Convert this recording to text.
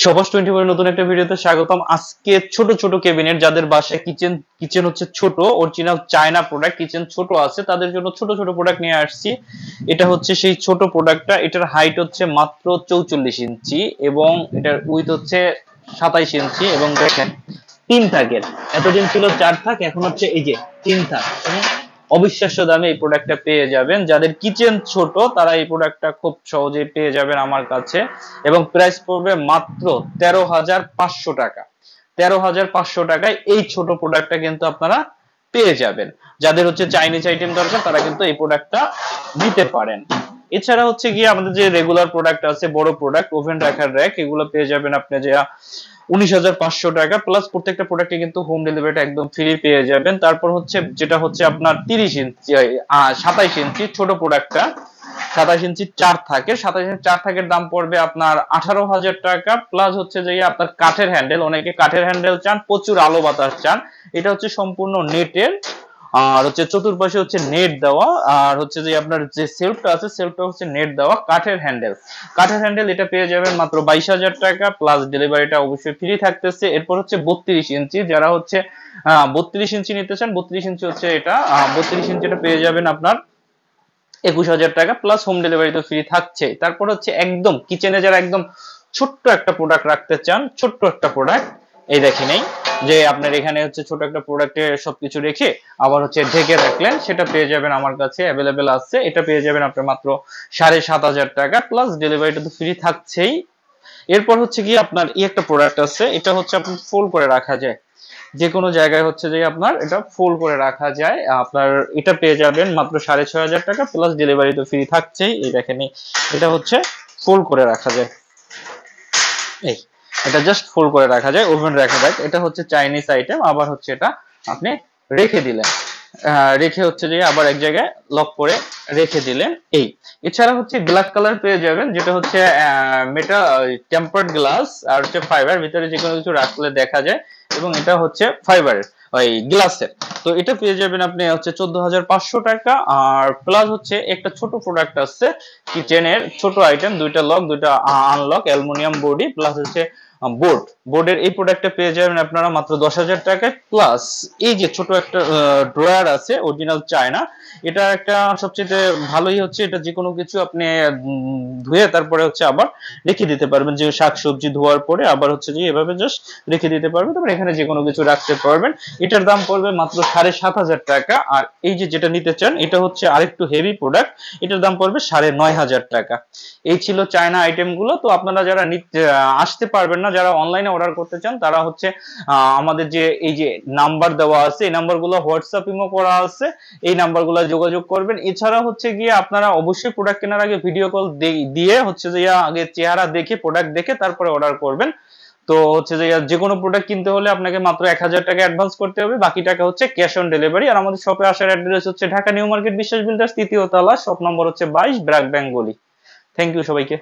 সবাস 24 নতুন একটা ভিডিওতে স্বাগতম। আজকে ছোট ছোট ক্যাবিনেট, যাদের বাসায় কিচেন কিচেন হচ্ছে ছোট, অরিজিনাল চায়না প্রোডাক্ট, কিচেন ছোট আছে, তাদের জন্য ছোট ছোট প্রোডাক্ট নিয়ে আসছি। এটা হচ্ছে সেই ছোট প্রোডাক্টটা। এটার হাইট হচ্ছে মাত্র 44 ইঞ্চি এবং এটার উইথ হচ্ছে 27 ইঞ্চি এবং দেখেন 3 থাকের, এতদিন ছিল 4 থাক, এখন হচ্ছে এই যে 3 থাক। অবিশ্বাস্য দামে এই প্রোডাক্টটা পেয়ে যাবেন। যাদের কিচেন ছোট তারা এই প্রোডাক্টটা খুব সহজেই পেয়ে যাবেন আমার কাছে এবং প্রাইস পড়বে মাত্র 13,500 টাকা। 13,500 টাকায় এই ছোট প্রোডাক্টটা কিন্তু আপনারা পেয়ে যাবেন। যাদের হচ্ছে চাইনিজ আইটেম দরকার তারা কিন্তু এই প্রোডাক্টটা নিতে পারেন। এছাড়া হচ্ছে গিয়ে আমাদের যে রেগুলার প্রোডাক্ট আছে, বড় প্রোডাক্ট, ওভেন রাখার র‍্যাক, এগুলো পেয়ে যাবেন আপনি যে 19,500 টাকা প্লাস। প্রত্যেকটা প্রোডাক্টে কিন্তু হোম ডেলিভারিটা একদম ফ্রি পেয়ে যাবেন। তারপর হচ্ছে যেটা হচ্ছে আপনার 30 ইঞ্চি 27 ইঞ্চি ছোট প্রোডাক্টটা, 27 ইঞ্চি 4 থাকে, 27 ইঞ্চি 4 থাকের দাম পড়বে আপনার 18,000 টাকা প্লাস হচ্ছে যে আপনার কাঠের হ্যান্ডেল, অনেকে কাঠের হ্যান্ডেল চান, প্রচুর আলো বাতাস চান। এটা হচ্ছে সম্পূর্ণ নেটের, আর হচ্ছে চতুর্পাশে হচ্ছে নেট দেওয়া, আর হচ্ছে যে আপনার যে সেলফটা আছে সেলফটা হচ্ছে নেট দেওয়া, কাঠের হ্যান্ডেল। কাঠের হ্যান্ডেল এটা পেয়ে যাবেন মাত্র 22,000 টাকা প্লাস ডেলিভারিটা অবশ্যই ফ্রি থাকতেছে। এরপর হচ্ছে 32 ইঞ্চি, যারা হচ্ছে 32 ইঞ্চি নিতে চান, 32 ইঞ্চি হচ্ছে এটা, 32 ইঞ্চিটা পেয়ে যাবেন আপনার 21,000 টাকা প্লাস হোম ডেলিভারি তো ফ্রি থাকছে। তারপর হচ্ছে একদম কিচেনে যারা একদম ছোট্ট একটা প্রোডাক্ট রাখতে চান, ছোট্ট একটা প্রোডাক্ট, এই দেখেন এই যে আপনার এখানে হচ্ছে ছোট একটা প্রোডাক্টে সবকিছু রেখে আবার হচ্ছে ঢেকে রাখলেন, সেটা পেয়ে যাবেন আমার কাছে অ্যাভেলেবেল আছে। এটা পেয়ে যাবেন আপনার মাত্র 7,500 টাকা প্লাস ডেলিভারিটা তো ফ্রি থাকছেই। এরপর হচ্ছে কি আপনার একটা প্রোডাক্ট আছে, এটা হচ্ছে আপনি ফোল্ড করে রাখা যায়, যে কোনো জায়গায় হচ্ছে যে আপনার এটা ফোল্ড করে রাখা যায়। আপনার এটা পেয়ে যাবেন মাত্র 6,500 টাকা প্লাস ডেলিভারি তো ফ্রি থাকছেই। এই দেখেন এটা হচ্ছে ফোল্ড করে রাখা যায়, এই এটা জাস্ট ফোল্ড করে রাখা যায়, ওভেন রাখা যায়। এটা হচ্ছে চাইনিজ আইটেম, আবার হচ্ছে এটা আপনি রেখে দিলেন, রেখে হচ্ছে যে আবার এক জায়গায় লক করে রেখে দিলেন। এই এছাড়া হচ্ছে ব্ল্যাক কালার পেয়ে যাবেন, যেটা হচ্ছে মেটাল টেম্পার্ড গ্লাস আর হচ্ছে ফাইবার, ভিতরে যে কোনো কিছু রাখলে দেখা যায় এবং এটা হচ্ছে ফাইবারের ওই গ্লাসের। তো এটা পেয়ে যাবেন আপনি হচ্ছে 14,500 টাকা। আর প্লাস হচ্ছে একটা ছোট প্রোডাক্ট আছে কিচেনের, ছোট আইটেম, দুইটা লক দুইটা আনলক, অ্যালুমিনিয়াম বডি প্লাস হচ্ছে বোর্ডের এই প্রোডাক্টটা পেয়ে যাবেন আপনারা মাত্র 10,000 টাকায় প্লাস। এই যে ছোট একটা ড্রয়ার আছে অরিজিনাল চায়না, এটা একটা সবচেয়ে ভালোই হচ্ছে, এটা যে কোনো কিছু আপনি ধুয়ে তারপরে হচ্ছে আবার রেখে দিতে পারবেন, যে শাকসবজি ধোয়ার পরে আবার হচ্ছে যে এভাবে জাস্ট রেখে দিতে পারবেন, তারপর এখানে যে কোনো কিছু রাখতে পারবেন। এটার দাম পড়বে মাত্র 7,500 টাকা। আর এই যে যেটা নিতে চান এটা হচ্ছে আরেকটু হেভি প্রোডাক্ট, এটার দাম পড়বে 9,500 টাকা। এই ছিল চায়না আইটেম গুলো। তো আপনারা যারা আসতে পারবেন না, যারা অনলাইনে অর্ডার করতে চান, তারা হচ্ছে আমাদের যে এই যে নাম্বার দেওয়া আছে, এই নাম্বারগুলো হোয়াটসঅ্যাপ ইমো করা আছে, এই নাম্বারগুলো যোগাযোগ করবেন। এছাড়া হচ্ছে গিয়ে আপনারা অবশ্যই প্রোডাক্ট কেনার আগে ভিডিও কল দিয়ে হচ্ছে যে আগে চেহারা দেখে প্রোডাক্ট দেখে তারপরে অর্ডার করবেন। তো হচ্ছে যে কোনো প্রোডাক্ট কিনতে হলে আপনাকে মাত্র 1,000 টাকা অ্যাডভান্স করতে হবে, বাকি টাকা হচ্ছে ক্যাশ অন ডেলিভারি। আর আমাদের শপে আসার অ্যাড্রেস হচ্ছে ঢাকা নিউ মার্কেট বিশ্বাস বিল্ডার্স 3য় তলা, শপ নম্বর হচ্ছে 22, ব্র্যাক বেঙ্গলি। থ্যাংক ইউ সবাইকে।